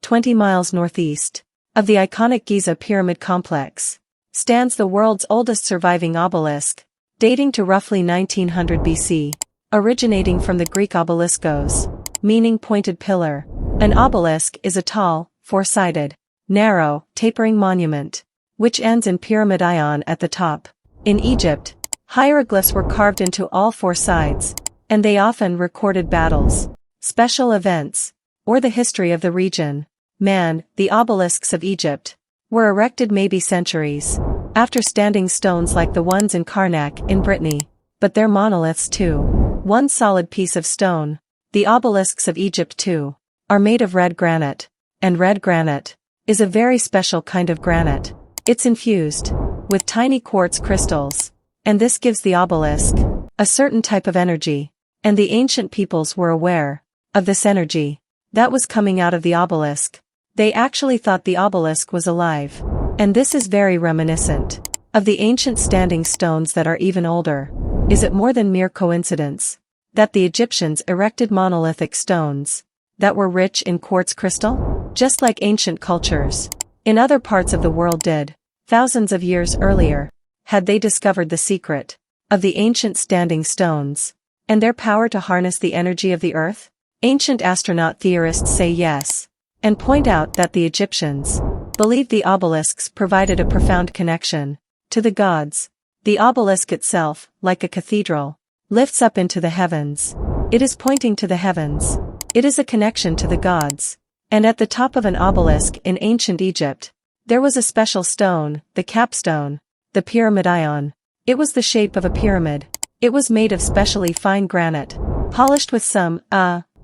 20 miles northeast of the iconic Giza pyramid complex, stands the world's oldest surviving obelisk, dating to roughly 1900 BC, originating from the Greek obeliskos, meaning pointed pillar. An obelisk is a tall, four-sided, narrow, tapering monument, which ends in pyramid ion at the top. In Egypt, hieroglyphs were carved into all four sides, and they often recorded battles, special events, or the history of the region. The obelisks of Egypt were erected maybe centuries after standing stones like the ones in Karnak in Brittany, but they're monoliths too. One solid piece of stone. The obelisks of Egypt too are made of red granite, and red granite is a very special kind of granite. It's infused with tiny quartz crystals, and this gives the obelisk a certain type of energy, and the ancient peoples were aware of this energy that was coming out of the obelisk. They actually thought the obelisk was alive, and this is very reminiscent of the ancient standing stones that are even older. Is it more than mere coincidence that the Egyptians erected monolithic stones that were rich in quartz crystal, just like ancient cultures in other parts of the world did, thousands of years earlier? Had they discovered the secret of the ancient standing stones and their power to harness the energy of the earth? Ancient astronaut theorists say yes, and point out that the Egyptians believed the obelisks provided a profound connection to the gods. The obelisk itself, like a cathedral, lifts up into the heavens. It is pointing to the heavens. It is a connection to the gods. And at the top of an obelisk in ancient Egypt, there was a special stone, the capstone, the pyramid ion. It was the shape of a pyramid. It was made of specially fine granite, polished with some,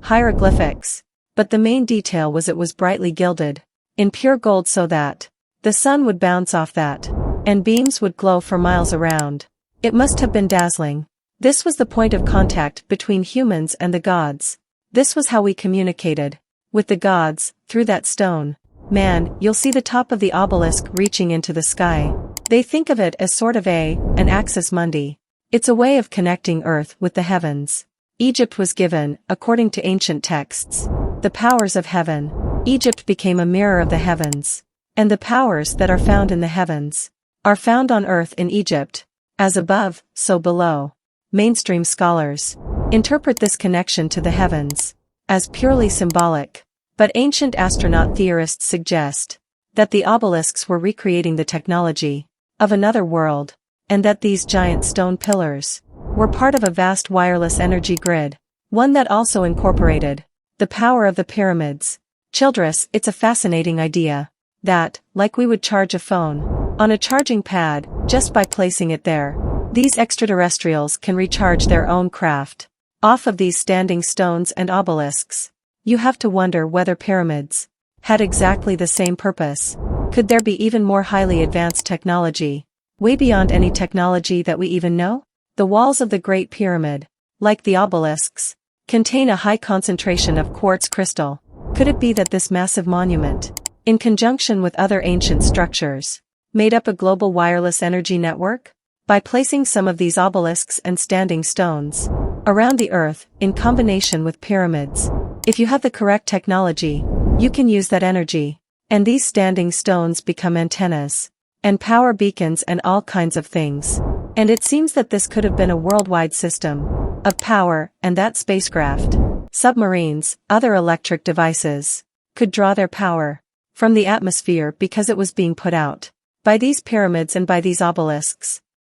hieroglyphics. But the main detail was it was brightly gilded in pure gold so that the sun would bounce off that, and beams would glow for miles around. It must have been dazzling. This was the point of contact between humans and the gods. This was how we communicated with the gods, through that stone. You'll see the top of the obelisk reaching into the sky. They think of it as sort of an axis mundi. It's a way of connecting Earth with the heavens. Egypt was given, according to ancient texts, the powers of heaven. Egypt became a mirror of the heavens. And the powers that are found in the heavens are found on earth in Egypt. As above, so below. Mainstream scholars interpret this connection to the heavens as purely symbolic. But ancient astronaut theorists suggest that the obelisks were recreating the technology of another world, and that these giant stone pillars were part of a vast wireless energy grid, one that also incorporated the power of the pyramids. Childress, it's a fascinating idea that, like we would charge a phone on a charging pad, just by placing it there, these extraterrestrials can recharge their own craft off of these standing stones and obelisks. You have to wonder whether pyramids had exactly the same purpose. Could there be even more highly advanced technology, way beyond any technology that we even know? The walls of the Great Pyramid, like the obelisks, contain a high concentration of quartz crystal. Could it be that this massive monument, in conjunction with other ancient structures, made up a global wireless energy network? By placing some of these obelisks and standing stones around the earth, in combination with pyramids, if you have the correct technology, you can use that energy, and these standing stones become antennas, and power beacons and all kinds of things. And it seems that this could have been a worldwide system of power, and that spacecraft, submarines, other electric devices, could draw their power from the atmosphere because it was being put out by these pyramids and by these obelisks.